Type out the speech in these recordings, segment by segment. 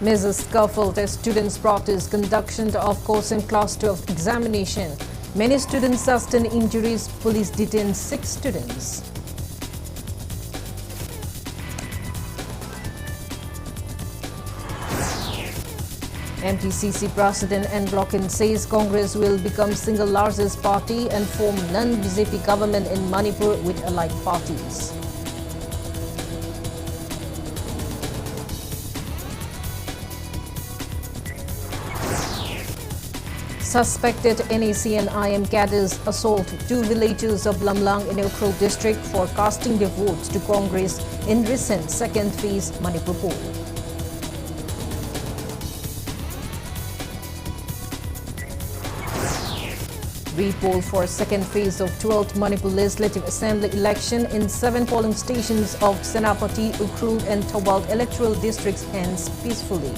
Mrs. scuffled as students protest conduction of KANGUJAM Class 12 examination. Many students sustained injuries. Police detained 6 students. MTCC President N. Blokin says Congress will become single largest party and form non-BJP government in Manipur with allied parties. Suspected NAC and IM cadres assault 2 villagers of Lamlang in Ukhrul district for casting their votes to Congress in recent second phase Manipur poll. Re-poll for second phase of 12th Manipur Legislative Assembly election in 7 polling stations of Senapati, Ukhrul and Thawal electoral districts ends peacefully.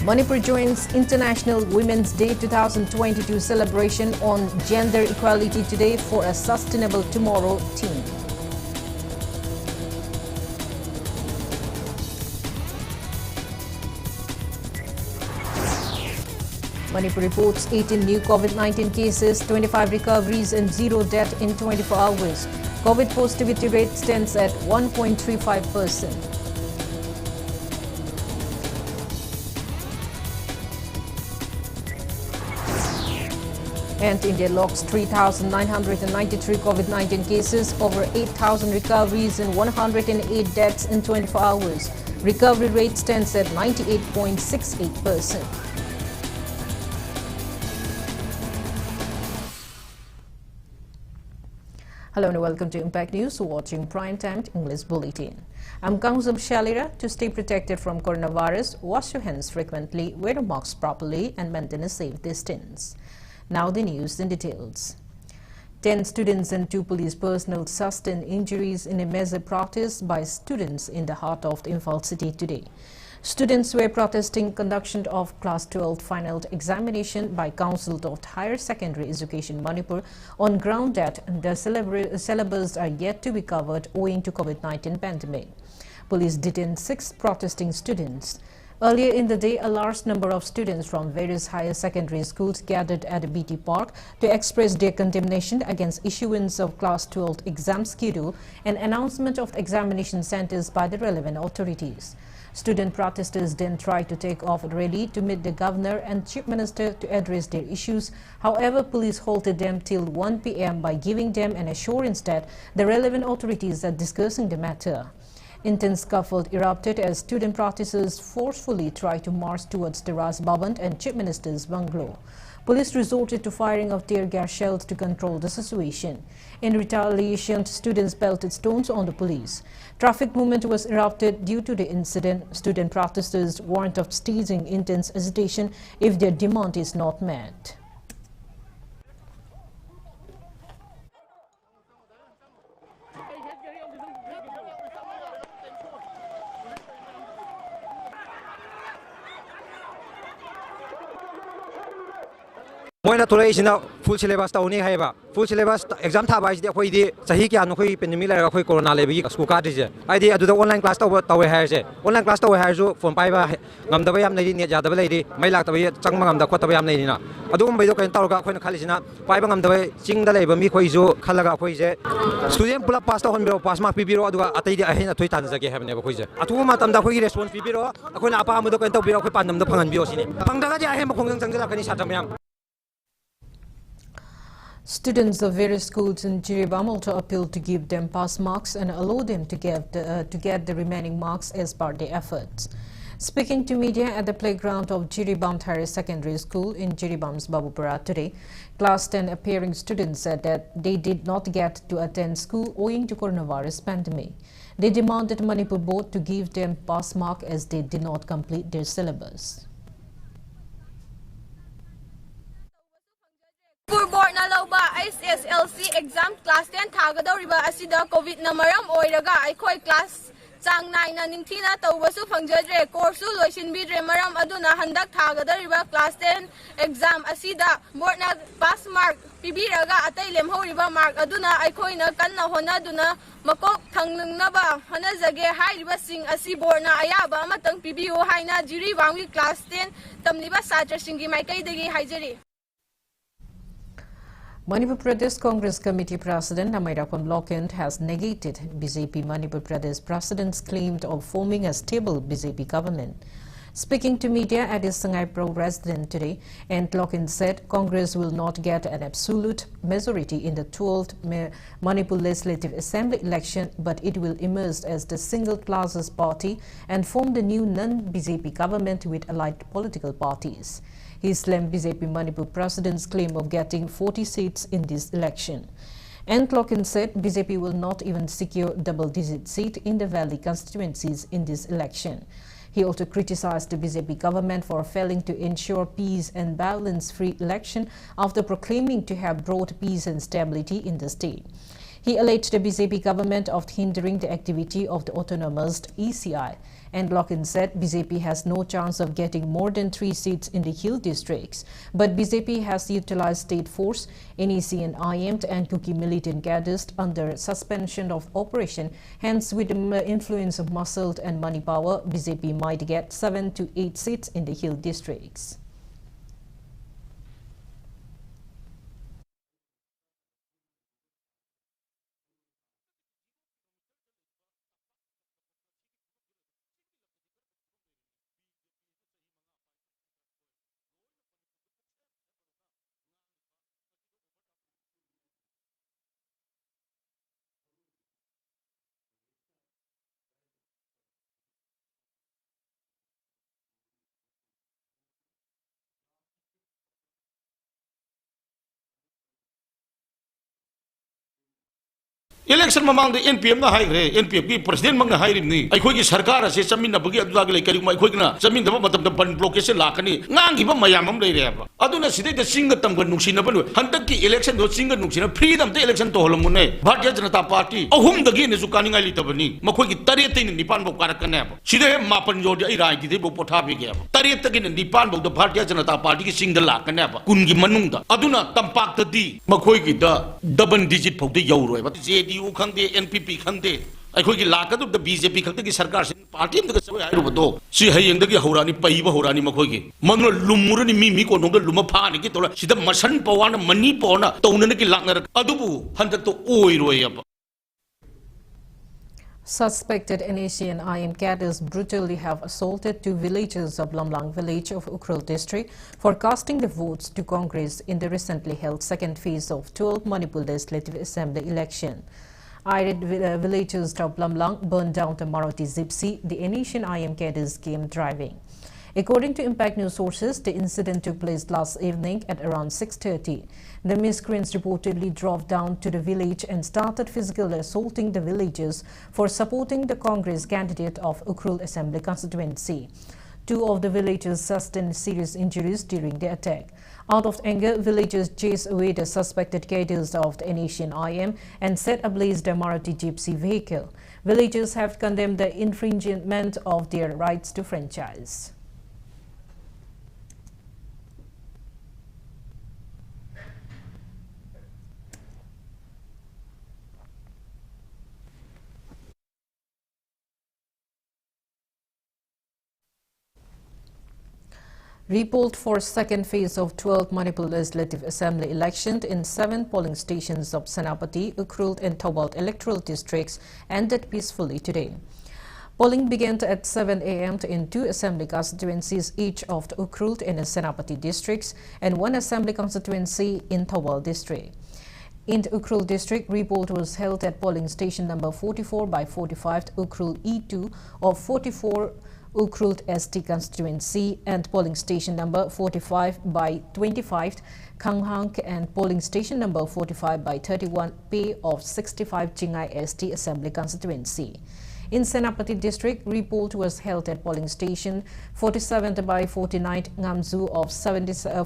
Manipur joins International Women's Day 2022 celebration on gender equality today for a sustainable tomorrow theme. Manipur reports 18 new COVID-19 cases, 25 recoveries and 0 death in 24 hours. COVID positivity rate stands at 1.35%. And India logs 3,993 COVID-19 cases, over 8,000 recoveries and 108 deaths in 24 hours. Recovery rate stands at 98.68%. Hello and welcome to Impact News, watching Primetime English Bulletin. I'm KANGUJAM SHELLYRA. To stay protected from coronavirus, wash your hands frequently, wear a mask properly and maintain a safe distance. Now the news in details. 10 students and 2 police personnel sustained injuries in a major protest by students in the heart of the Imphal city today. Students were protesting conduction of Class 12 final examination by Council of Higher Secondary Education Manipur on ground that the syllabus are yet to be covered owing to COVID-19 pandemic. Police detained 6 protesting students. Earlier in the day, a large number of students from various higher secondary schools gathered at BT Park to express their condemnation against issuance of Class 12 exam schedule and announcement of examination centers by the relevant authorities. Student protesters then tried to take off rally to meet the governor and chief minister to address their issues. However, police halted them till 1 p.m. by giving them an assurance that the relevant authorities are discussing the matter. Intense scuffle erupted as student protesters forcefully tried to march towards the Raj Bhavan and chief minister's bungalow. Police resorted to firing of tear gas shells to control the situation. In retaliation, students pelted stones on the police. Traffic movement was erupted due to the incident. Student protesters warned of staging intense agitation if their demand is not met. Moina tolai isina full syllabus tauni haiba full syllabus exam tha bai de khoi di sahi kya no khoi pandemic la khoi corona le bi school card je ai di adu online class taw hai je online class taw hai ju phone pai ba ngam da ba yam nei ni ja da ba lei di mai lak ta ba chang ma ngam da khot ta ba yam nei ni na adu bai do kain taw ga khoi na khali sina pai ba ngam da ba ching da lei ba mi khoi ju khalaga khoi je student pula pass ta hon biro pass mark pi biro adu atai di ahin athoi tan jage have ne ba khoi je atu ma tam da khoi response pi biro khoi na apa ma do kain taw biro khoi pan nam da phangan biro sini phang da ga ja ahin ma khong jang jang kani sa tam yam. Students of various schools in Jiribam also appealed to give them pass marks and allow them to get the remaining marks as per their efforts. Speaking to media at the playground of Jiribam Higher Secondary School in Jiribam's Babupura today, Class 10 appearing students said that they did not get to attend school owing to coronavirus pandemic. They demanded Manipur board to give them pass mark as they did not complete their syllabus. Board na lauba SSLC exam class 10 thagadoriba asida covid na maram oiraga aikoi class Chang naina ningthina tawbasu phangjadre course loisin bidre maram aduna handak thagadariba class 10 exam asida boardna pass mark pibiraga atai lemhoriba mark aduna aikhoina kanna honaduna makok thangnaba hanajage hairiba sing asi boardna ayaba amatang pibiu haina jiri wangwi class 10 tamliba satra singi maikaidagi haijari. Manipur Pradesh Congress Committee President Namayrakon Lokend has negated BJP Manipur Pradesh President's claim of forming a stable BJP government. Speaking to media at his Sangai Pro residence today, Lokend said Congress will not get an absolute majority in the 12th Manipur Legislative Assembly election, but it will emerge as the single classes party and form the new non-BJP government with allied political parties. He slammed BJP Manipur President's claim of getting 40 seats in this election. Lokend said BJP will not even secure double-digit seat in the Valley constituencies in this election. He also criticized the BJP government for failing to ensure peace and violence-free election after proclaiming to have brought peace and stability in the state. He alleged the BJP government of hindering the activity of the autonomous ECI. Lokend said BJP has no chance of getting more than 3 seats in the hill districts, but BJP has utilized state force, NEC and IM and Kuki militant cadres under suspension of operation. Hence, with the influence of muscle and money power, BJP might get 7 to 8 seats in the hill districts. Election mamang the NPM na high NPM ki president mang na high ni ai khoi ki sarkar ase chamin na bagi adula ga lekari mai khoi na chamin da matam da ban blockade lakani ngang gi ba mayam am lei re ba aduna sidai da singa tam ga nuksi na ban hantak ki election do singa nuksi na freedom te election to holom ne Bharatiya Janata Party ahum da gi ne su kani ngai li tabani makhoi ki tare te ni nipan bo karak ne ba sidai mapan jor ai rai di bo potha be ge ba tare te gi ne nipan bo da Bharatiya Janata Party ki sing da lakane ba kun gi manung da aduna tampak ta di makhoi ki da double digit phau de yaw roi ba JDU khangde NPP khangde ai khoi ki lakadu da BJP khangde ki sarkar sin party am da sai ai ru do si hayeng da ki horani pai ba horani makhoi ki mangro lumurani mi ko nong da luma pha ni ki tola sida masan pawana mani pona tawna ki lakna adubu handak to oi roi ab. Suspected NAC and IM cadres brutally have assaulted 2 villagers of Lamlang village of Ukhrul district for casting the votes to Congress in the recently held second phase of 12th Manipur Legislative Assembly election. Irate villagers of Lamlang burned down the Maruti Gypsy the NAC and IM cadres came driving. According to Impact News sources, the incident took place last evening at around 6:30. The miscreants reportedly drove down to the village and started physically assaulting the villagers for supporting the Congress candidate of Ukhrul Assembly constituency. 2 of the villagers sustained serious injuries during the attack. Out of anger, villagers chased away the suspected cadres of the NAC and IM and set ablaze the Maruti Gypsy vehicle. Villagers have condemned the infringement of their rights to franchise. Repolled for second phase of 12th Manipur Legislative Assembly election in 7 polling stations of Senapati, Ukhrul and Thobalt electoral districts ended peacefully today. Polling began at 7 a.m. in 2 assembly constituencies, each of the Ukhrul and Senapati districts, and 1 assembly constituency in Thobalt district. In the Ukhrul district, repoll was held at polling station number 44 by 45 Ukhrul E2 of 44 Ukhrul ST constituency and polling station number 45 by 25 Kanghang and polling station number 45 by 31 P of 65 Chingai ST assembly constituency. In Senapati district, repoll was held at polling station 47 by 49 Ngamzu of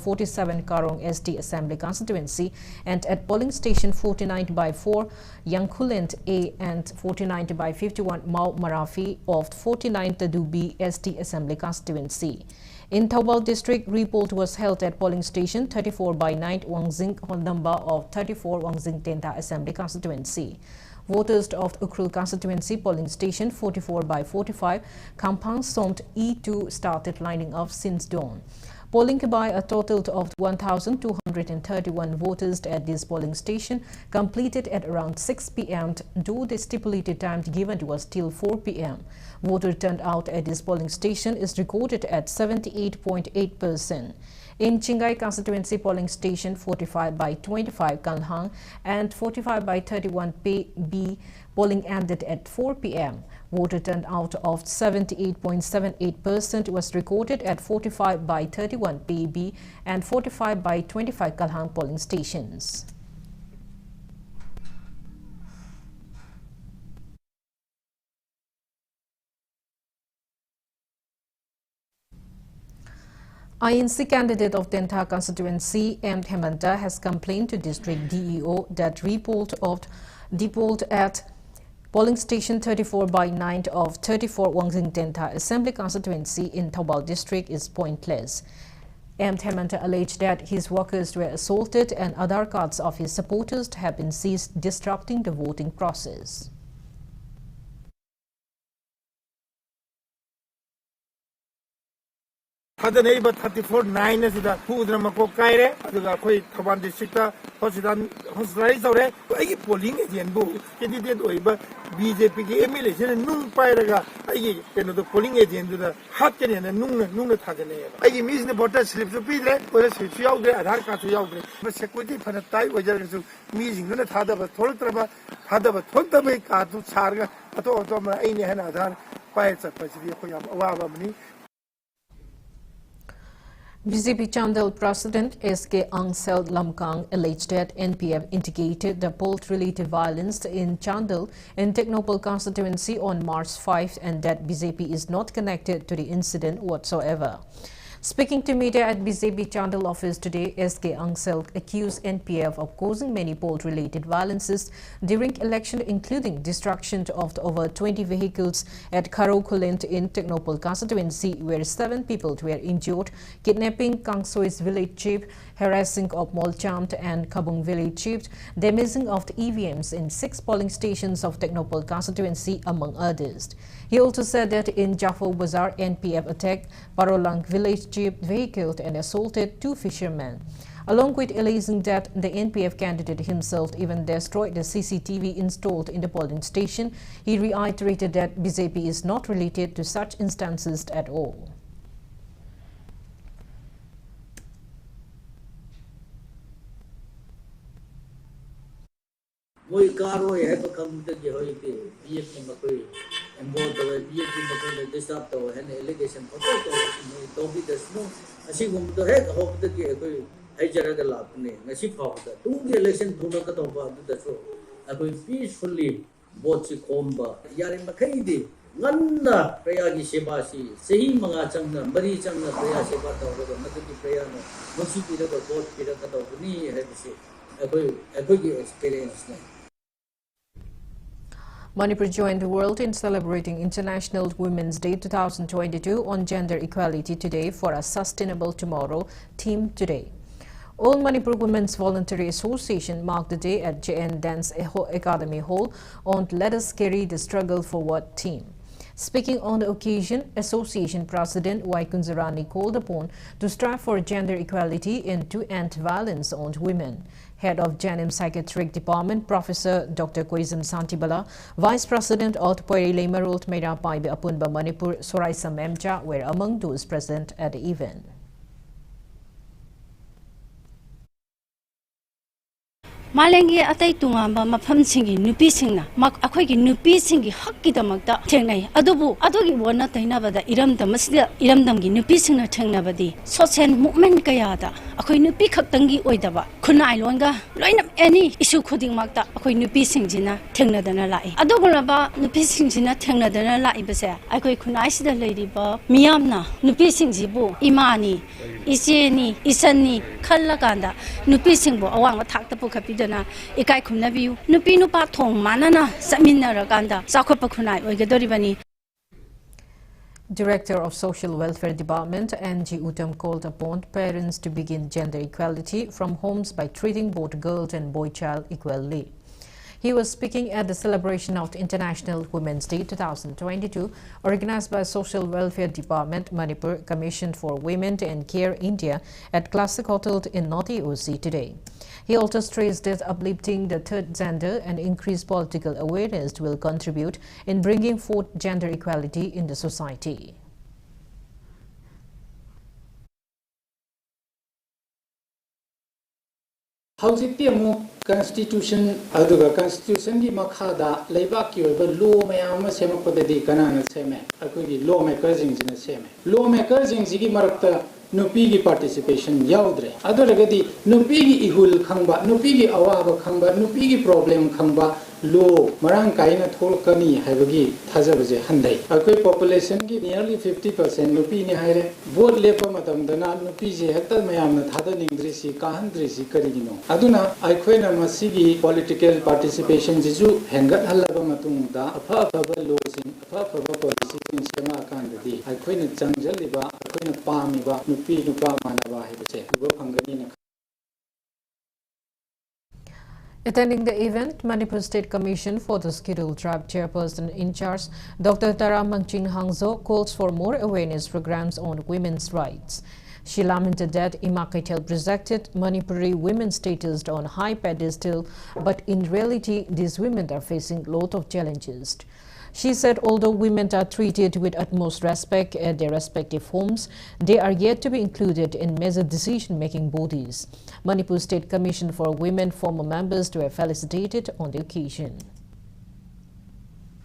47 Karong SD Assembly constituency and at polling station 49 by 4 Yangkulent A and 49 by 51 Mau Marafi of 49 Tadubi SD Assembly constituency. In Thoubal district, repoll was held at polling station 34 by 9 Wangzing Hondamba of 34 Wangzing Tenta Assembly constituency. Voters of Ukrul constituency polling station 44 by 45 Kampang Somt E2 started lining up since dawn. Polling by a total of 1,231 voters at this polling station completed at around 6 p.m. though the stipulated time given was till 4 p.m. Voter turnout at this polling station is recorded at 78.8%. In Chingai constituency polling station 45 by 25 Kalhang and 45 by 31 PB polling ended at 4 p.m. Voter turnout of 78.78% was recorded at 45 by 31 PB and 45 by 25 Kalhang polling stations. INC candidate of Tenta constituency, M. Hemanta, has complained to district DEO that depolled at polling station 34 by 9 of 34 Wangzing Tenta Assembly constituency in Thoubal district is pointless. M. Hemanta alleged that his workers were assaulted and other cards of his supporters have been seized, disrupting the voting process. Neighbor 34-9 is the food Ramako Kaire, the Kawan district, hospitalized, I polling agent boo, candidate over BJP emulation and Nung Pyraga, I the polling agent to the Hakan and Nuna Tagane. I miss the border slips of Pile, or a switch out there at Harka to Yogre, but security for a tie was just meeting Nuna Hadaba, Toltraba, Hadaba, Toltabe, Katu Sarga, Atoma, any other pilots of Pacific Wavamani. BJP Chandel President S.K. Angsel Lamkang alleged that NPF indicated the poll-related violence in Chandel in Technopol constituency on March 5 and that BJP is not connected to the incident whatsoever. Speaking to media at BJP Chandel office today, S.K. Angsel accused NPF of causing many poll-related violences during election, including destruction of over 20 vehicles at Karokulent in Technopol constituency, where 7 people were injured, kidnapping Kangsoi's village chief, harassing of Molchamt and Kabung village chiefs, damaging of the EVMs in 6 polling stations of Technopol constituency, among others. He also said that in Jaffa Bazaar, NPF attacked Parolang village chief vehicle and assaulted 2 fishermen. Along with alleging that the NPF candidate himself even destroyed the CCTV installed in the polling station, he reiterated that BJP is not related to such instances at all. Moi karo hai to kam de ge hoi te BF ki makoi involved the BF ki makoi disturb to an allegation to be the snow asi gum to hai hope the ge koi ai jara da la ne ngasi phaw da tu ge election thuna ka to ba da so koi peacefully vote si khomba yare makai de nganna praya gi seba si sehi manga changna mari changna praya seba to ga na ki praya no mosi pi da vote pi da ka to ni hai se koi gi experience ne. Manipur joined the world in celebrating International Women's Day 2022 on gender equality today for a sustainable tomorrow theme today. All Manipur Women's Voluntary Association marked the day at JN Dance Academy Hall on Let Us Carry the Struggle Forward theme. Speaking on the occasion, Association President Y. Kunzarani called upon to strive for gender equality and to end violence on women. Head of JANIM Psychiatric Department, Professor Dr. Koizam Santibala, Vice President of Poirile Marult Meira Paibe Apunba Manipur, Soraisa Memcha were among those present at the event. Malengi atai tungamba mafam singi nupi singna mak akhoi gi nupi singi hak ki damakta thengnai adubu adugi wona taina bada iramdam masida iramdam gi nupi singna thengna badi social movement kaya da akhoi nupi khaktangi oidaba khunai longa loina any issue khuding makta akhoi nupi singjina thengna dana lai adugulaba nupi singjina thengna dana lai base akhoi khunai sida leiriba miyamna nupi singjibu imani iseni isani khalla kanda nupi singbo awang thakta pukhapi ikai khumna biu nupi nupa thong manana samina rakanda sakhopa khunai oigadoribani. Director of Social Welfare Department NG Uttam called upon parents to begin gender equality from homes by treating both girls and boy child equally. He was speaking at the celebration of the International Women's Day 2022, organized by Social Welfare Department, Manipur, Commission for Women and Care India at Classic Hotel in North OC today. He also stressed that uplifting the third gender and increased political awareness will contribute in bringing forth gender equality in the society. Howjikti amu constitution aduga constitution gi makhada leibak ki oiba law mayam ma semakpadadi kanana seme akoi law makers jingina seme law makers jingi marakta nupi gi participation yaudre aduragadi nupi gi ihul khangba nupi gi awaba khangba nupi gi problem khangba law marang kaina tholkani haibagi thajabaje handai akoi population gi nearly 50% nupi ni haire vote lepa matamdana nupi je hekta mayam na thada ningdri si kahandri si karigino aduna aikhoina masigi political participation jisu hengat halaba matungda apha apha law sing apha policy sing sema kandadi aikhoina changjaliba aikhoina pamiba nupi nupa manaba haibase ubo phangani na. Attending the event, Manipur State Commission for the Scheduled Tribe Chairperson in charge, Dr. Tara Mangchin Hangzo, calls for more awareness programs on women's rights. She lamented that Imakatel projected Manipuri women's status on high pedestal, but in reality, these women are facing a lot of challenges. She said although women are treated with utmost respect at their respective homes, they are yet to be included in major decision-making bodies. Manipur State Commission for Women former members were felicitated on the occasion.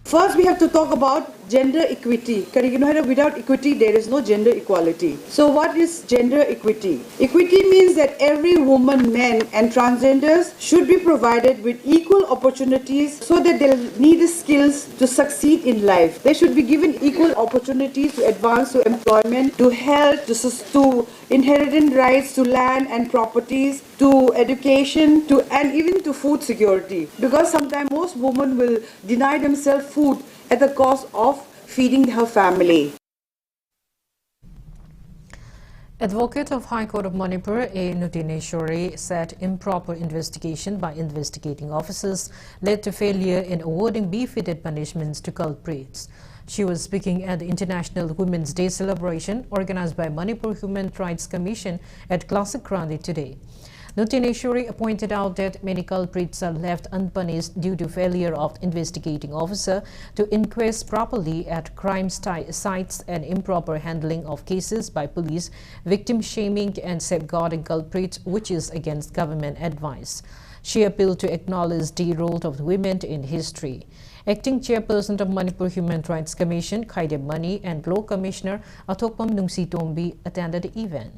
First, we have to talk about gender equity. Without equity, there is no gender equality. So what is gender equity? Equity means that every woman, man and transgenders should be provided with equal opportunities so that they'll need the skills to succeed in life. They should be given equal opportunities to advance to employment, to health, to inheritance rights, to land and properties, to education, and even to food security. Because sometimes most women will deny themselves food at the cost of feeding her family. Advocate of High Court of Manipur, A. Nutineshwari, said improper investigation by investigating officers led to failure in awarding befitted punishments to culprits. She was speaking at the International Women's Day celebration organized by Manipur Human Rights Commission at Classic Grandi today. Nutineshwari pointed out that many culprits are left unpunished due to failure of investigating officer to inquest properly at crime sites and improper handling of cases by police, victim shaming and safeguarding culprits, which is against government advice. She appealed to acknowledge the role of women in history. Acting Chairperson of Manipur Human Rights Commission, Khaide Mani, and Law Commissioner Athokpam Nungsi Tombi attended the event.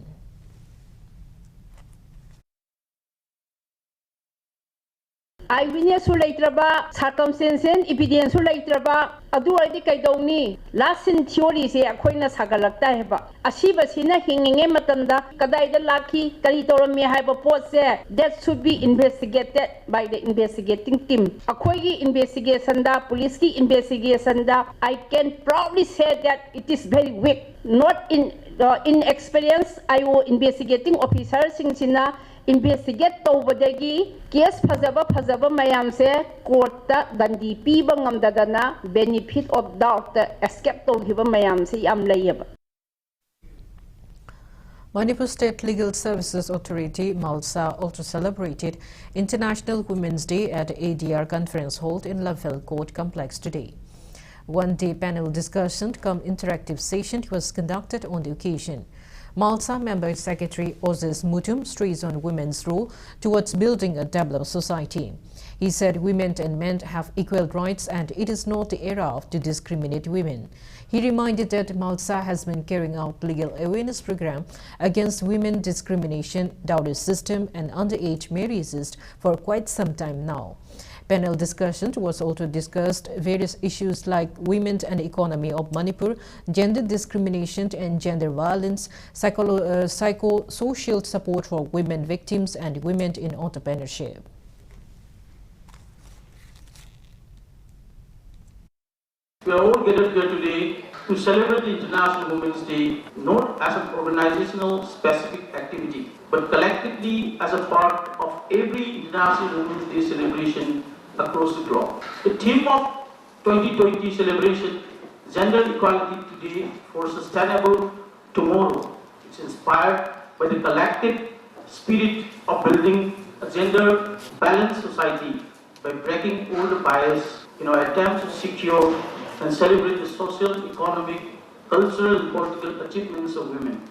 Eyewitness leitraba, circumstances, evidence leitraba, adu aidi kaidongni, last in theory se akoina sagalakta heba. Asiba sina hinging matamda, kadaida laki, karitorami haba pose, that should be investigated by the investigating team. Akoigi investigation da, police ki investigation da, I can proudly say that it is very weak. Not in experience, I will investigating officers in China. Investigate tobadagi case phajaba mayam se court ta dandi piba ngamdadana benefit of doubt escape togiba mayam se yam layaba. Manipur State Legal Services Authority, MALSA, also celebrated International Women's Day at ADR Conference Hall in Lavelle Court Complex today. One-day panel discussion cum interactive session was conducted on the occasion. Malta Member Secretary Ozis Mutum stressed on women's role towards building a developed society. He said women and men have equal rights and it is not the era to discriminate women. He reminded that Malta has been carrying out legal awareness program against women discrimination, dowry system and underage marriages for quite some time now. Panel discussion was also discussed various issues like women and economy of Manipur, gender discrimination and gender violence, psychosocial support for women victims and women in entrepreneurship. We are all gathered here today to celebrate the International Women's Day not as an organizational specific activity, but collectively as a part of every International Women's Day celebration across the globe. The theme of 2020 celebration, Gender Equality Today for Sustainable Tomorrow, is inspired by the collective spirit of building a gender-balanced society by breaking all the bias in our attempt to secure and celebrate the social, economic, cultural and political achievements of women.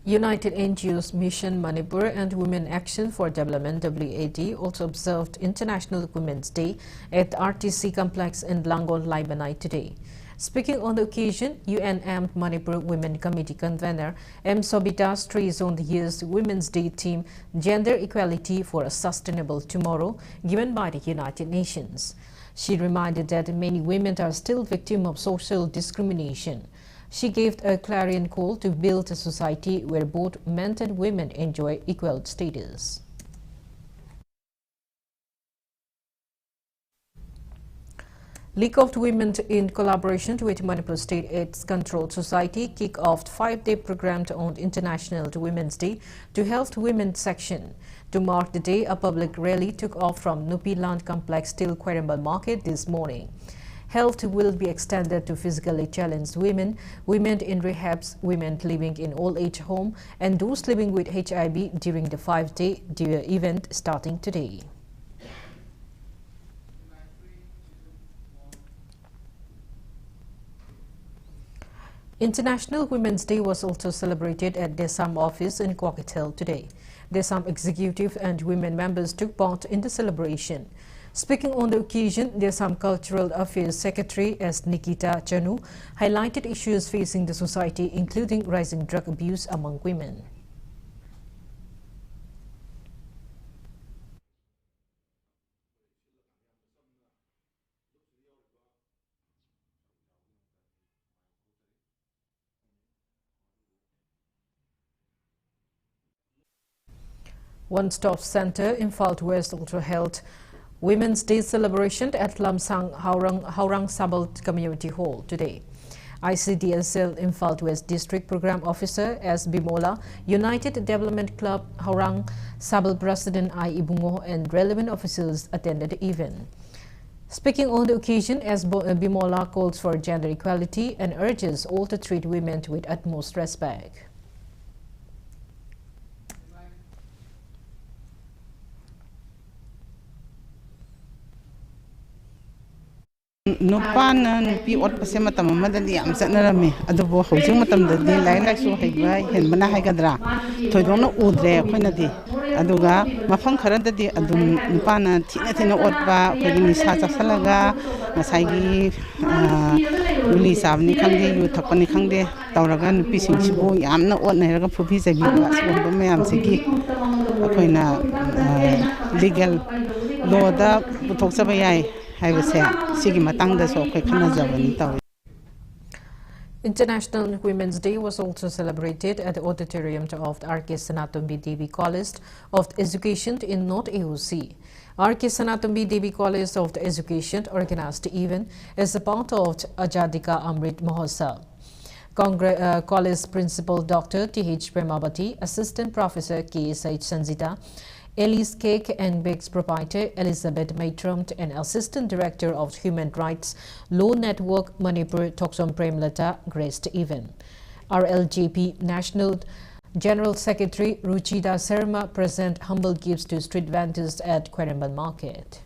United NGOs Mission Manipur and Women Action for Development WAD also observed International Women's Day at RTC Complex in Langon, Libanai today. Speaking on the occasion, UNM Manipur Women Committee convener M. Sobita stressed on the year's Women's Day theme Gender Equality for a Sustainable Tomorrow given by the United Nations. She reminded that many women are still victims of social discrimination. She gave a clarion call to build a society where both men and women enjoy equal status. League of Women in collaboration with Manipur State AIDS Control Society kick off 5-day program on International Women's Day to help women section. To mark the day, a public rally took off from Nupi Land Complex till Querembal Market this morning. Help will be extended to physically challenged women, women in rehabs, women living in old-age home, and those living with HIV during the 5-day event starting today. International Women's Day was also celebrated at Desam office in Kwakatel today. Desam executive and women members took part in the celebration. Speaking on the occasion, Desam Cultural Affairs Secretary S. Nikita Chanu highlighted issues facing the society, including rising drug abuse among women. One Stop Center in Imphal West also held Women's Day celebration at Lamsang Haurang Sabal Community Hall today. ICDSL Imphal West District Program Officer S. Bimola, United Development Club Haurang Sabal President I. Ibungo and relevant officials attended the event. Speaking on the occasion, S. Bimola calls for gender equality and urges all to treat women with utmost respect. Nupana nupi ot pase matam amadadi yam satnarami adubo hojing matamdadi lai lai su haiba henbana haigadra thoidona udre khoinadi aduga mafam kharadadi adum nupana thina otba khoi nisa chasalaga masaigi uli sabni khangde yu thapani khangde tawraga nupi singsibu yamna otnairaga phubi jagi asbomba mayam sigi akhoina legal law da puthokchaba yai. International Women's Day was also celebrated at the auditorium of the R.K. Sanatombi Devi College of Education in North AOC. R.K. Sanatombi Devi College of Education organized the event as a part of Ajadika Amrit Mahotsav. College Principal Dr. T.H. Premabati, Assistant Professor K.S.H. Sanjita, Ellie's Cake and Bakes proprietor Elizabeth Maitram and Assistant Director of Human Rights Law Network Manipur Toksom Premlata graced the event. RLJP National General Secretary Ruchida Serma present humble gifts to street vendors at Querembal Market.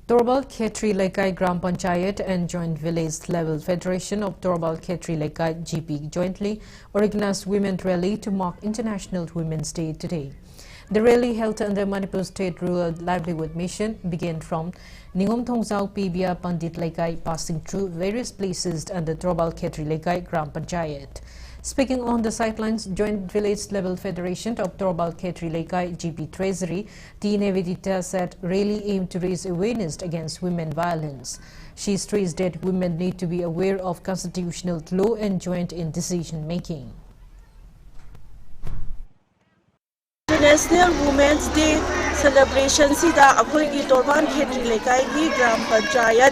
Torbal Khetri Lekai Gram Panchayat and Joint Village Level Federation of Torbal Khetri Lekai GP jointly organized women's rally to mark International Women's Day today. The rally held under Manipur State Rural Livelihood Mission began from Ningom Thongzau Pibia Pandit Lekai, passing through various places under Torbal Khetri Lekai Gram Panchayat. Speaking on the sidelines, Joint Village Level Federation of Torbal Khetri Lekai GP Treasury, T. Nevedita said rally aimed to raise awareness against women violence. She stressed that women need to be aware of constitutional law and joint in decision making. International Women's Day celebration sida akhoi gi Torbal Khetri Lekai gi Gram Panchayat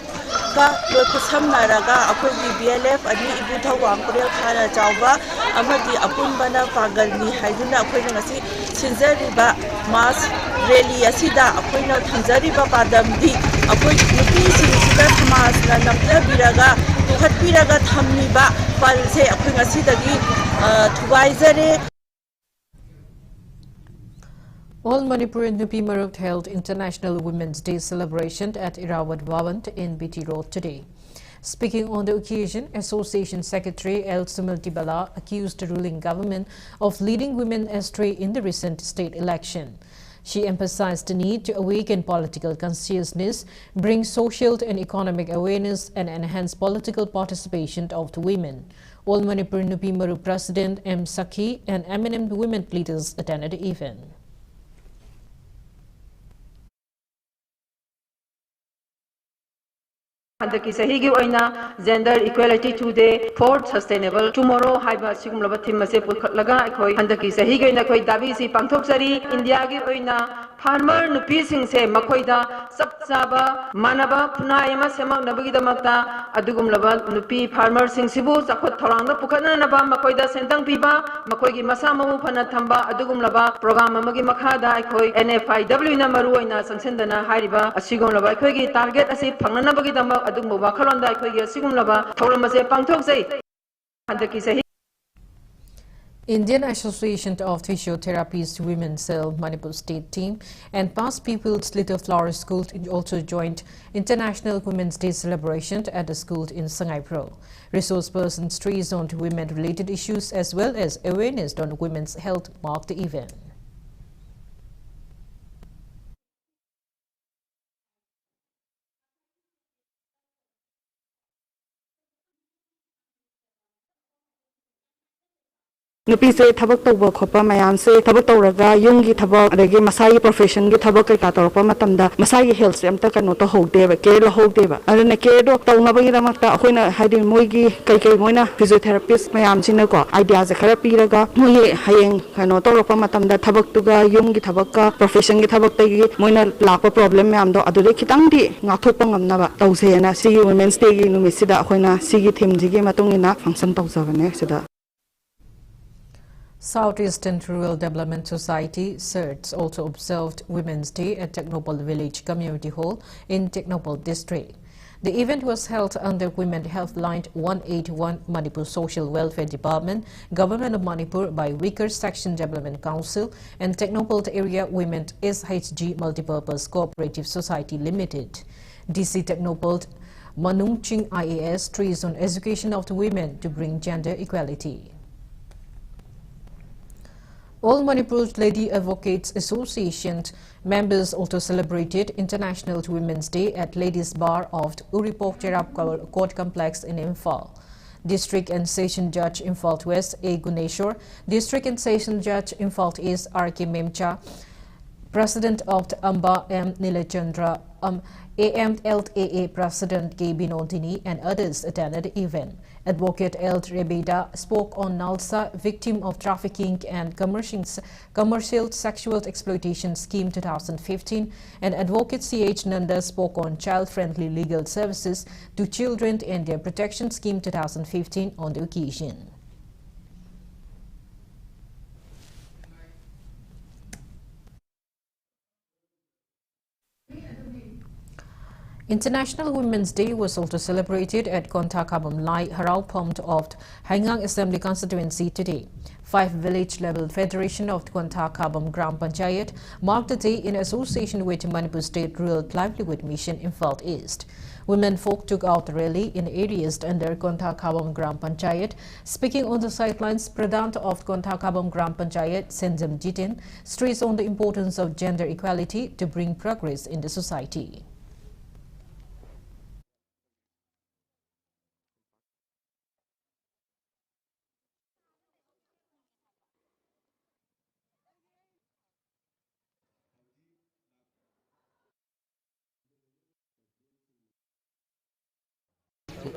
ka lokusam naraga akhoi gi BLF ani ibu thawang kurel khana chawba amadi apun bana pagal ni haiduna akhoi ngasi sinjariba mass rally asida akhoi na thanjariba padam di akhoi nupi sinsida samas na namla biraga tukhat biraga thamni ba palse akhoi ngasi dagi thuwaizare. All Manipurian Nupi Maruk held International Women's Day celebration at Irawat Bhavan in BT Road today. Speaking on the occasion, Association Secretary L. Sumiltibala accused the ruling government of leading women astray in the recent state election. She emphasized the need to awaken political consciousness, bring social and economic awareness, and enhance political participation of the women. All Manipur Nupi Maruk President M. Sakhi and eminent women leaders attended the event. Handaki sahigi oina gender equality today for sustainable tomorrow haiba sigumlaba thim ase pukhatlaga akhoi handaki sahigi oina khoi dabi si pangthokjari India gi oina farmer nupi sing se makoida sapchaba manaba phunai ma semak nabagi damakta adugumlaba nupi farmer sing sibu chakhot thorangda pukhatna naba makoida sentang piba makoi gi masa mamu phana thamba adugumlaba program amagi makhada akhoi NFIW na maru oina sangsendana hairiba asigumlaba akhoi gi target ase phangna nabagi damak Indian Association of Physiotherapists Women Cell Manipur State Team and Past People's Little Flower School also joined International Women's Day celebration at the school in Sangai Pro. Resource persons stressed on women-related issues as well as awareness on women's health marked the event. nupi se thabak tawba khopa mayam se thabak tawraga yungi thabak adagi masai profession gi thabak kai ka torpa matamda masai health amta kanu to hogde ba ke lo hogde ba adana ke do tawna bagi ramakta akoina haidi moigi kai moina physiotherapist mayam sina ko idea ja khara piraga moi hayeng kanu torpa matamda thabak tuga yungi thabak ka profession gi thabak tagi moina lakpa problem mayam do adure khitang di ngathokpa ngamna ba tawse na sigi women's day gi numisida akoina sigi theme jigi matungina function tawjabane sida. Southeastern Rural Development Society (SERDS) also observed Women's Day at Technopol Village Community Hall in Technopol District. The event was held under Women Health Line 181 Manipur Social Welfare Department, Government of Manipur by Weaker Section Development Council and Technopol Area Women SHG Multipurpose Cooperative Society Limited. DC Technopol Manungching IAS stressed on education of the women to bring gender equality. All Manipur Lady Advocates Association members also celebrated International Women's Day at Ladies Bar of Uripok Cherap Court Complex in Imphal. District and Session Judge Imphal West A. Guneshwar, District and Session Judge Imphal East R.K. Memcha, President of the Amba M. Nilachandra, AMLAA President K. Binodini and others attended the event. Advocate L. Rebeda spoke on NALSA Victim of Trafficking and Commercial Sexual Exploitation Scheme 2015 and Advocate C.H. Nanda spoke on Child-Friendly Legal Services to Children and Their Protection Scheme 2015 on the occasion. International Women's Day was also celebrated at Kontakabam Lai Harau Pond of Hangang Assembly Constituency today. 5 village-level Federation of Kontakabam Gram Panchayat marked the day in association with Manipur State Rural Livelihood Mission in Imphal East. Women folk took out the rally in areas under Kontakabam Gram Panchayat. Speaking on the sidelines, Pradhan of Kontakabam Gram Panchayat, Senjam Jitin, stressed on the importance of gender equality to bring progress in the society.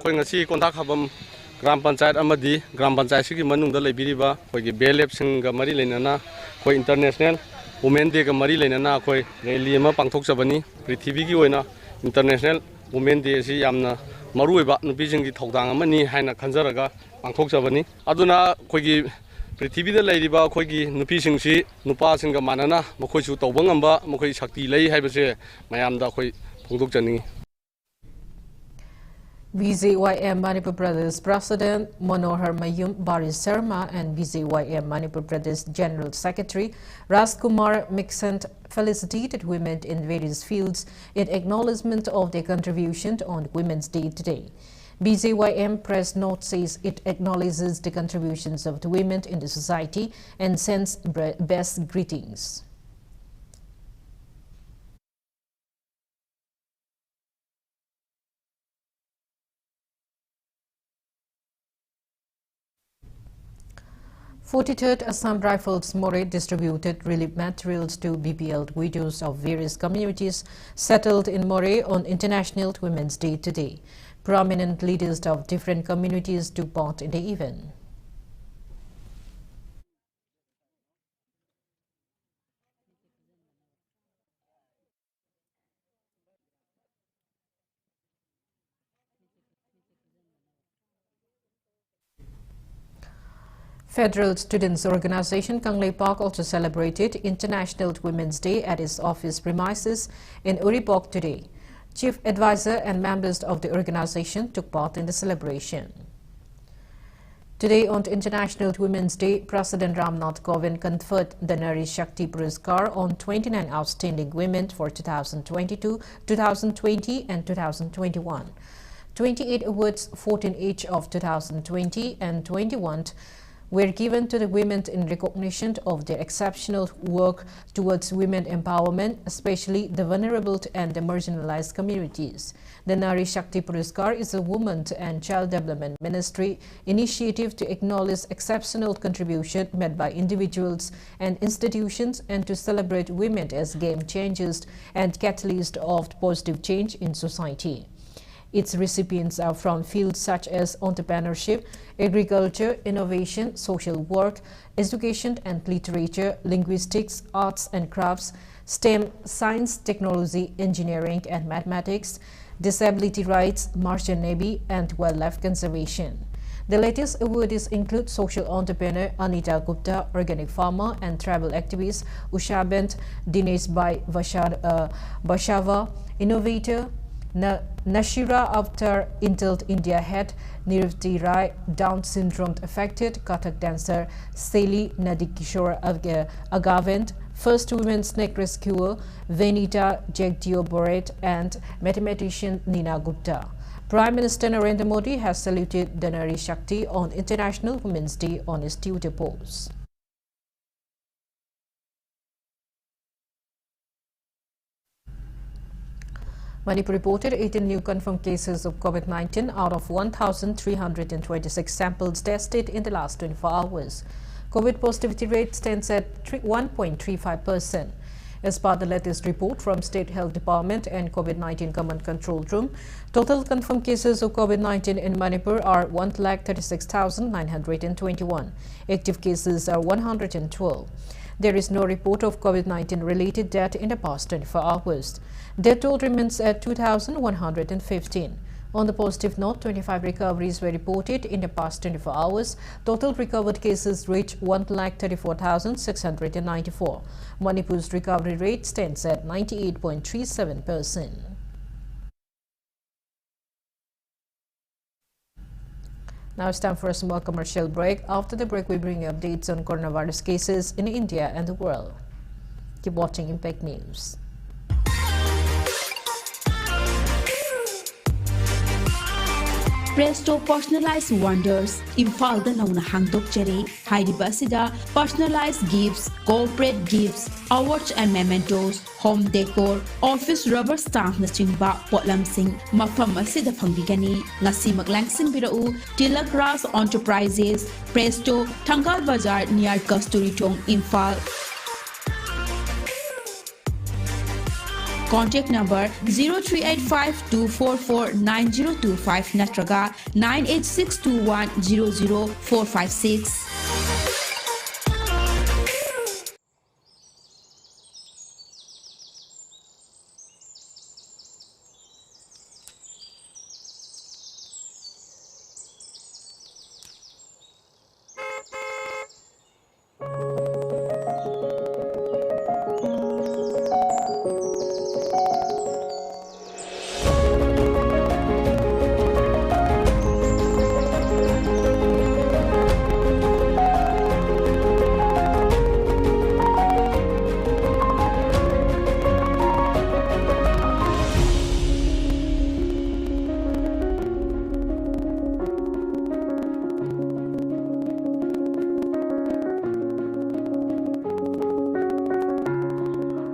Ngasi Kontakabam Gram Panchayat amadi Gram Panchayat sigi manungda leibiriba koigi BLF singa mari leinana koi International Women Day ga mari leinana koi rally ama pangthokjabani Prithvi gi oina International Women Day si yamna maruiba nupi jingi thodang amani haina khanjaraga pangthokjabani aduna koigi Prithvi da leiriba koigi nupi singsi nupa singa manana mokoi chu tawba ngamba mokoi shakti lei haibase mayamda koi phongdokjani. BJYM Manipur Pradesh President Manohar Mayum Baris Sharma and BJYM Manipur Pradesh General Secretary Rajkumar Mixant felicitated women in various fields in acknowledgement of their contribution on Women's Day today. BJYM press note says it acknowledges the contributions of the women in the society and sends best greetings. (43rd) Assam Rifles More distributed relief materials to BPL widows of various communities settled in More on International Women's Day today. Prominent leaders of different communities took part in the event. Federal Students' Organization Kanglei Park also celebrated International Women's Day at its office premises in Uripok today. Chief Advisor and members of the organization took part in the celebration. Today on International Women's Day, President Ramnath Kovind conferred the Nari Shakti Puraskar on 29 outstanding women for 2022, 2020 and 2021. 28 awards, 14 each of 2020 and 21 were given to the women in recognition of their exceptional work towards women empowerment, especially the vulnerable and the marginalized communities. The Nari Shakti Puraskar is a Women and Child Development Ministry initiative to acknowledge exceptional contribution made by individuals and institutions and to celebrate women as game changers and catalysts of positive change in society. Its recipients are from fields such as entrepreneurship, agriculture, innovation, social work, education and literature, linguistics, arts and crafts, STEM, science, technology, engineering and mathematics, disability rights, Martian Navy and wildlife conservation. The latest awardees include social entrepreneur Anita Gupta, organic farmer and travel activist Usha Bent, Dinesh Bhai Bashava, innovator Nashira Avtar, Intel India head Nirvati Rai, Down syndrome affected Kathak dancer Seli Nadikishore Agavent, first women snake rescuer Venita Jagdio Boret and mathematician Nina Gupta. Prime Minister Narendra Modi has saluted the Nari Shakti on International Women's Day on his Twitter post. Manipur reported 18 new confirmed cases of COVID-19 out of 1,326 samples tested in the last 24 hours. COVID positivity rate stands at 1.35%. As per the latest report from State Health Department and COVID-19 Command Control Room, total confirmed cases of COVID-19 in Manipur are 1,36,921. Active cases are 112. There is no report of COVID-19 related death in the past 24 hours. Death toll remains at 2,115. On the positive note, 25 recoveries were reported in the past 24 hours. Total recovered cases reached 1,34,694. Manipur's recovery rate stands at 98.37%. Now it's time for a small commercial break. After the break, we bring you updates on coronavirus cases in India and the world. Keep watching Impact News. Presto Personalized Wonders, Imphal Nauna Hangdok Cherry, Heidi Basida, personalized gifts, corporate gifts, awards and mementos, home decor, office rubber stamp na chingba, potlam sing, mafam asida pangbigani, ngasi maglangsing birau, Tilak Ras Enterprises, Presto, Tangal Bazaar near Kasturi Chong, Imphal. Contact number 0385-244-9025 natraga 98621-00456.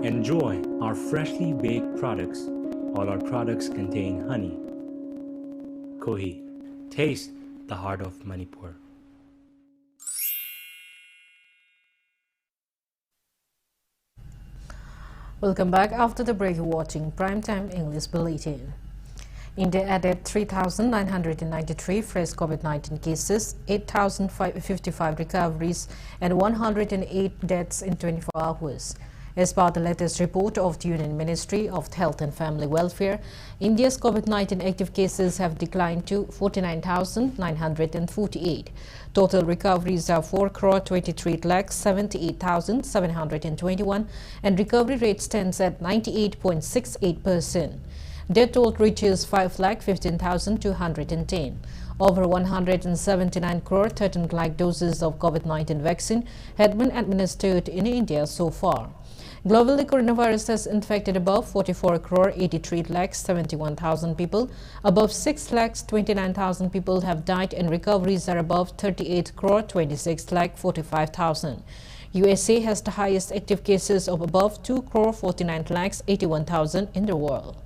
Enjoy our freshly baked products. All our products contain honey. Kohi, taste the heart of Manipur. Welcome back. After the break, you're watching Primetime English Bulletin. India added 3,993 fresh COVID-19 cases, 8,555 recoveries, and 108 deaths in 24 hours. As per the latest report of the Union Ministry of Health and Family Welfare, India's COVID-19 active cases have declined to 49,948. Total recoveries are 4,23,78,721 and recovery rate stands at 98.68%. Death toll reaches 5,15,210. Over 179 crore 13 lakh doses of COVID-19 vaccine had been administered in India so far. Globally, coronavirus has infected above 44 crore 83 lakhs 71,000 people. Above 6 lakhs 29,000 people have died and recoveries are above 38 crore 26 lakh 45,000. USA has the highest active cases of above 2 crore 49 lakhs 81,000 in the world.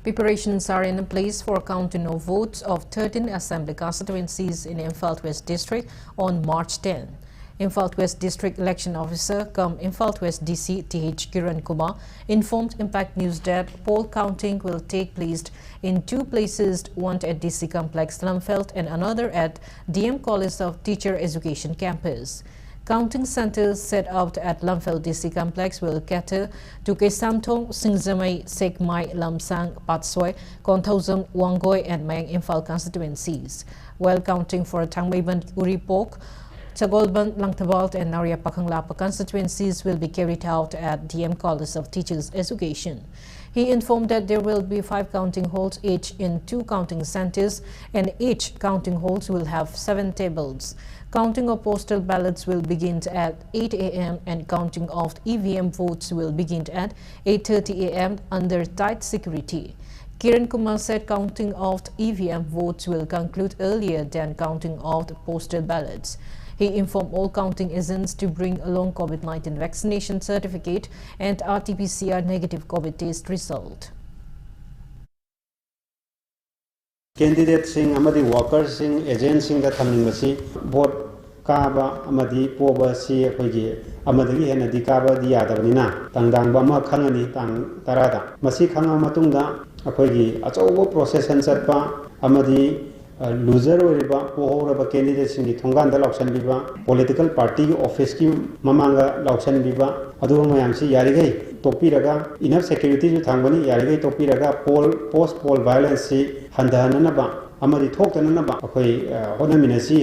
Preparations are in place for counting of votes of 13 assembly constituencies in Imphal West District on March 10. Imphal West District Election Officer cum Imphal West DC TH Kiran Kumar informed Impact News that poll counting will take place in two places, one at DC Complex Lumfeld and another at DM College of Teacher Education Campus. Counting centers set out at Lumfeld DC Complex will cater to Kesamthong, Singzamai, Sekmai, Lamsang, Patsoi, Konthausam, Wangoi and Mayang Imphal constituencies. While counting for Tangmaiban, Uripok, Chagolban, Langtabalt and Naria Pakanglapa constituencies will be carried out at DM College of Teachers Education. He informed that there will be 5 counting halls each in 2 counting centers and each counting halls will have 7 tables. Counting of postal ballots will begin at 8 a.m. and counting of EVM votes will begin at 8:30 a.m. under tight security. Kiran Kumar said counting of EVM votes will conclude earlier than counting of the postal ballots. He informed all counting agents to bring along COVID-19 vaccination certificate and RT-PCR negative COVID test result. Candidates amadi workers agents da thamningbasi vote kaba amadi poba si akhoi amadi hena dikaba dia dabanina tangdang ba ma khangani tang tarada masi khanga matungda akhoi achaubo procession satpa amadi loser oriba pohoraba candidates ni thongan da election biba political party office ki mamanga election biba adu mayam si yari gai topiraga enough security ju thangani yari gai topiraga post poll violence si handananaba amari thoktananaba akhoi honaminasi.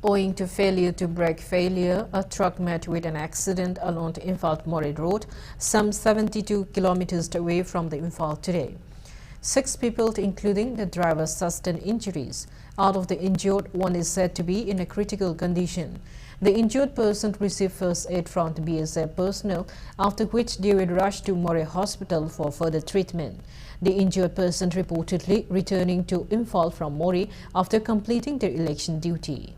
Owing to failure to brake failure, a truck met with an accident along the Imphal-Moray Road, some 72 kilometers away from the Imphal today. 6 people, including the driver, sustained injuries. Out of the injured, one is said to be in a critical condition. The injured person received first aid from the BSF personnel, after which they were rushed to Moray Hospital for further treatment. The injured person reportedly returning to Imphal from Moray after completing their election duty.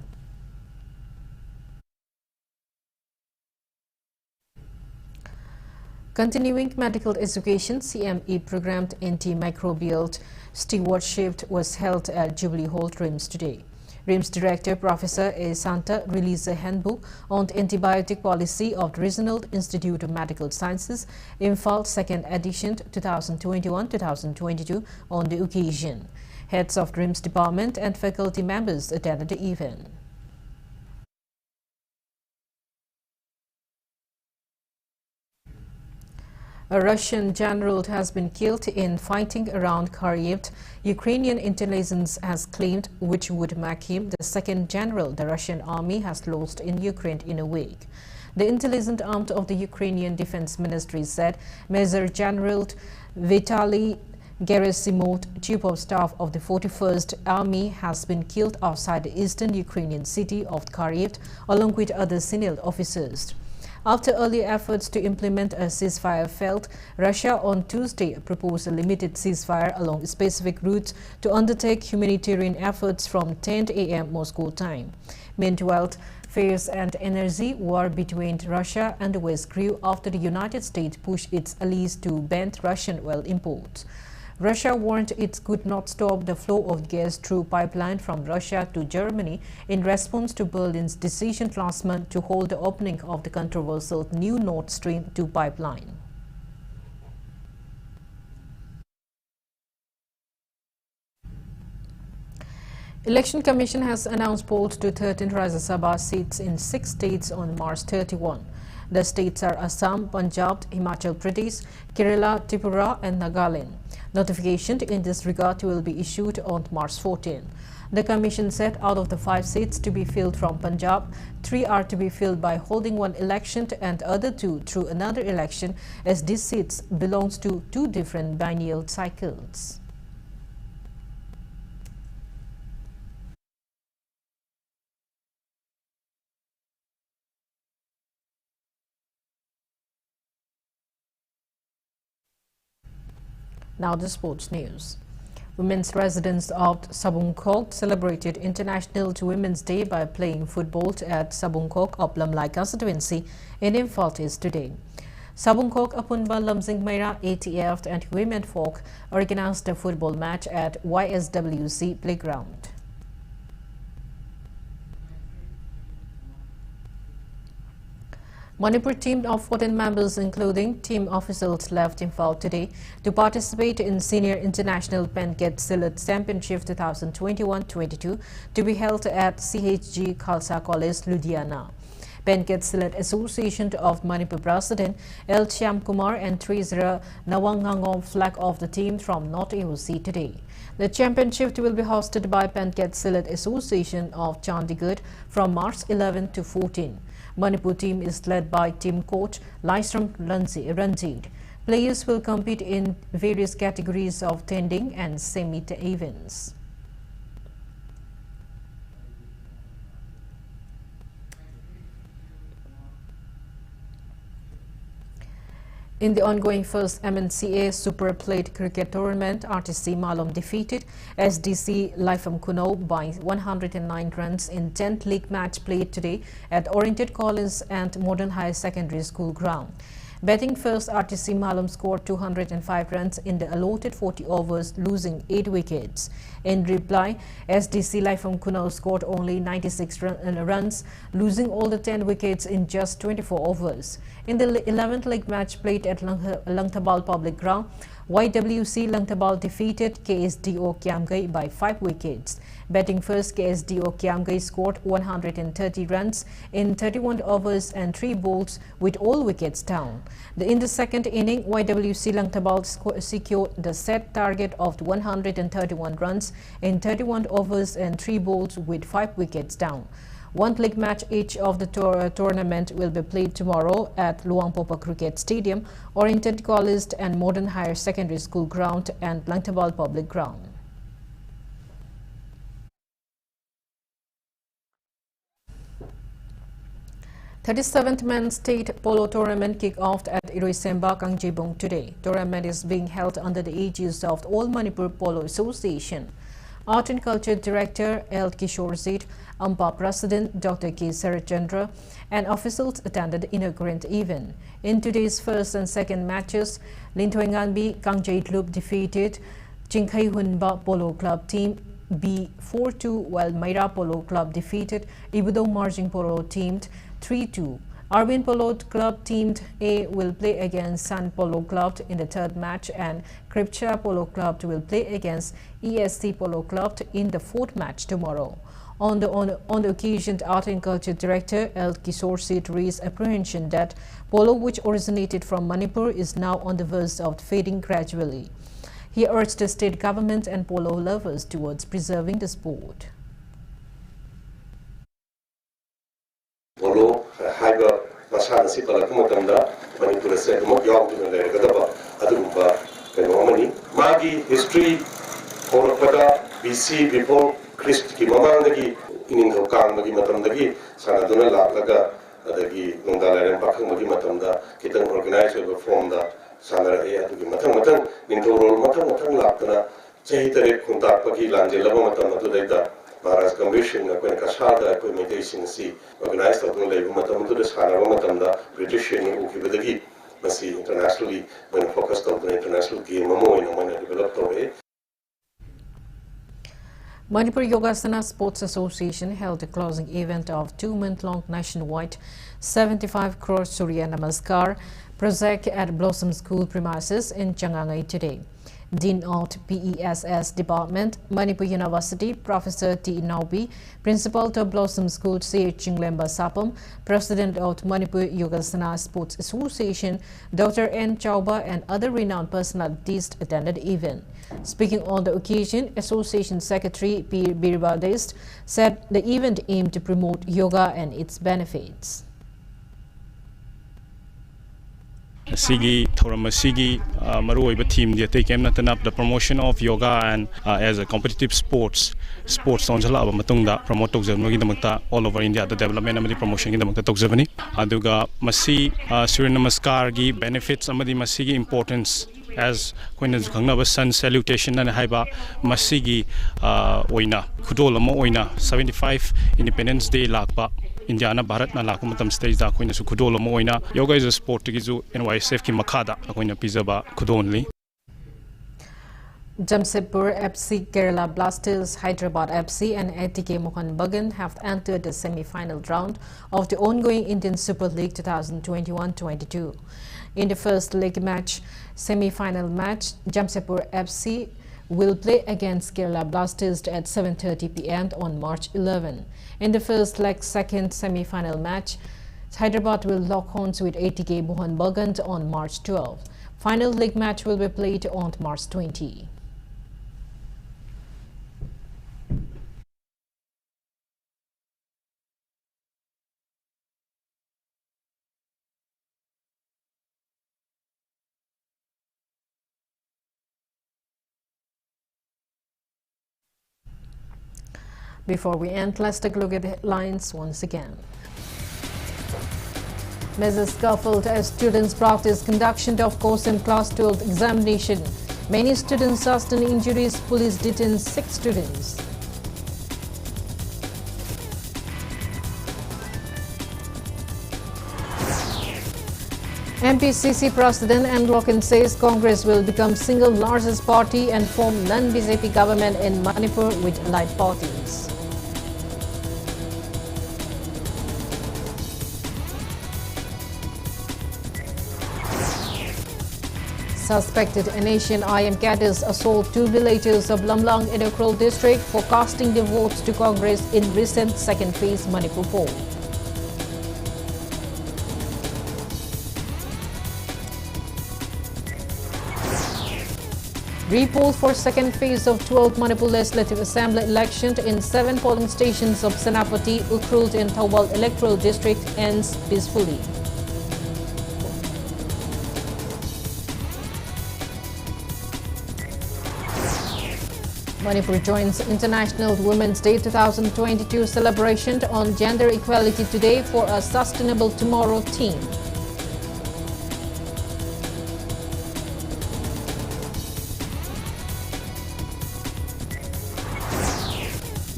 Continuing medical education, CME programmed antimicrobial stewardship was held at Jubilee Hall, RIMS today. RIMS Director Professor A. Santa released a handbook on the antibiotic policy of the Regional Institute of Medical Sciences, Imphal 2nd edition 2021-2022 on the occasion. Heads of RIMS department and faculty members attended the event. A Russian general has been killed in fighting around Kharkiv, Ukrainian intelligence has claimed, which would make him the second general the Russian army has lost in Ukraine in a week. The intelligence arm of the Ukrainian Defense Ministry said Major General Vitaly Gerasimov, Chief of Staff of the 41st Army, has been killed outside the eastern Ukrainian city of Kharkiv, along with other senior officers. After early efforts to implement a ceasefire failed, Russia on Tuesday proposed a limited ceasefire along specific routes to undertake humanitarian efforts from 10 a.m. Moscow time. Meanwhile, fierce and energy war between Russia and the West grew after the United States pushed its allies to ban Russian oil imports. Russia warned it could not stop the flow of gas through pipeline from Russia to Germany in response to Berlin's decision last month to hold the opening of the controversial new Nord Stream 2 pipeline. Election Commission has announced polls to 13 Rajya Sabha seats in 6 states on March 31. The states are Assam, Punjab, Himachal Pradesh, Kerala, Tripura and Nagaland. Notification in this regard will be issued on March 14. The Commission said out of the 5 seats to be filled from Punjab, 3 are to be filled by holding one election and other 2 through another election, as these seats belongs to 2 different biennial cycles. Now the sports news. Women's residents of Sabungkok celebrated International Women's Day by playing football at Sabungkok of Lamlai constituency in Imphal today. Sabungkok Apunba Lamzing Meira ATF and women folk organized a football match at YSWC playground. Manipur team of 14 members, including team officials, left Imphal today to participate in Senior International Penket Silat Championship 2021-22 to be held at CHG Khalsa College, Ludhiana. Penket Silat Association of Manipur President L. Shyam Kumar and Treasurer Nawangangom flag off the team from North AOC today. The championship will be hosted by Penket Silat Association of Chandigarh from March 11 to 14. Manipur team is led by team coach Laisram Ranjit. Players will compete in various categories of tending and semi-events. In the ongoing first MNCA Super Plate Cricket Tournament, RTC Malom defeated SDC Laifam Kuno by 109 runs in 10th league match played today at Oriented College and Modern Higher Secondary School ground. Batting first, RTC Malom scored 205 runs in the allotted 40 overs, losing 8 wickets. In reply, SDC Laifam Kuno scored only 96 runs, losing all the 10 wickets in just 24 overs. In the 11th league match played at Langtabal Public Ground, YWC Langtabal defeated KSDO Kiamgai by 5 wickets. Batting first, KSDO Kiamgai scored 130 runs in 31 overs and 3 balls with all wickets down. In the second inning, YWC Langtabal secured the set target of 131 runs in 31 overs and 3 balls with 5 wickets down. One league match each of the tournament will be played tomorrow at Luangpopa Cricket Stadium, Oriented College and Modern Higher Secondary School Ground and Langtabal Public Ground. The 37th Men's State Polo Tournament kicked off at Iroisemba, Kangjibong today. Tournament is being held under the aegis of All Manipur Polo Association. Art and Culture Director L. Kishore Zit, AMPA President Dr. K. Sarachandra, and officials attended the inaugural event. In today's first and second matches, Linthoinganbi Kangjaitlub defeated Chingkhai Hunba Polo Club Team B 4-2, while Maira Polo Club defeated Ibudong Marjing Polo Team 3-2. Arvin Polo Club Team A will play against San Polo Club in the third match, and Kripcha Polo Club will play against ESC Polo Club in the fourth match tomorrow. On the occasion, the Art and Culture Director L. Kishore Seth raised apprehension that polo, which originated from Manipur, is now on the verge of fading gradually. He urged the state government and polo lovers towards preserving the sport. Polo haiba masana si palakuma tanda Manipur se mo yong tu le gadaba adumba fenomeni magi history or pada BC before Christ ki mamang dagi inin hokang magi matam dagi sana duna laga adagi nongdala ren pakhang magi matam da kitang organize or form da sana e adagi matang nintoro matang lakna chehitare khunta pagi lanjelaba matam atu daida Maharaj Commission when Kasada implementation see organized the labor matam to the Sana Matamda, British and Ukibadagi, Masi internationally when focused on the international game when developed away. Manipur Yogasana Sports Association held a closing event of 2-month-long nationwide 75 crore Surya Namaskar project at Blossom School premises in Changangai today. Dean of PESS Department, Manipur University, Professor T. Naubi, Principal of Blossom School C. Chinglemba Sapam, President of Manipur Yogasana Sports Association, Dr. N. Chauba, and other renowned personalities attended the event. Speaking on the occasion, Association Secretary P. Birbadest said the event aimed to promote yoga and its benefits. Sigi Thorama Sigi Maruiba team the take the promotion of yoga and as a competitive sports on Jala Matunda promote all over India the development and the promotion in the Tokzavani Aduga Masi Surya Namaskar gi benefits Amadi Masigi importance as Queen Kangnaba Sun salutation and Haiba Masigi Oina Kudolamo Oina 75 Independence Day Lakpa Indiana Bharat na lakumatam stage da koina su khudola mo oina yoga is a sport gizu NYSF ki makada koina pizaba khudonli. Jamshedpur FC, Kerala Blasters, Hyderabad FC and ATK Mohan Bagan have entered the semi-final round of the ongoing Indian Super League 2021-22. In the first league match, semi-final match, Jamshedpur FC will play against Kerala Blasters at 7:30 p.m. on March 11. In the first leg second semi-final match, Hyderabad will lock horns with ATK Mohan Bagan on March 12. Final league match will be played on March 20. Before we end, let's take a look at the headlines once again. Measures scuffled as students practice conduction of course and class 12 examination. Many students sustained injuries. Police detained 6 students. MPCC President Anglokan says Congress will become single largest party and form non-BJP government in Manipur with allied parties. Suspected Asian IM cadres assault 2 villagers of Lamlang in Ukrul district for casting their votes to Congress in recent second phase Manipur poll. Repoll for second phase of 12th Manipur Legislative Assembly election in 7 polling stations of Senapati, Ukhrul and Thawal electoral district ends peacefully. Manipur joins International Women's Day 2022 celebration on gender equality today for a sustainable tomorrow theme.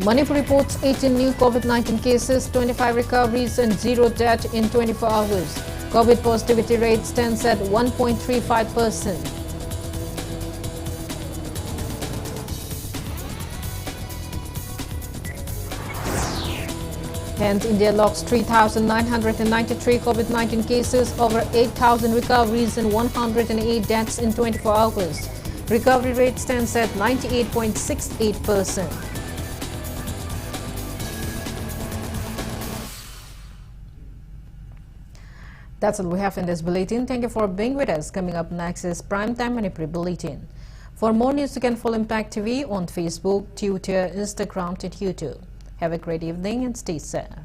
Manipur reports 18 new COVID-19 cases, 25 recoveries and 0 death in 24 hours. COVID positivity rate stands at 1.35%. And India logs 3,993 COVID-19 cases, over 8,000 recoveries and 108 deaths in 24 hours. Recovery rate stands at 98.68%. That's all we have in this bulletin. Thank you for being with us. Coming up next is Primetime Manipuri Bulletin. For more news, you can follow Impact TV on Facebook, Twitter, Instagram, and YouTube. Have a great evening and stay safe.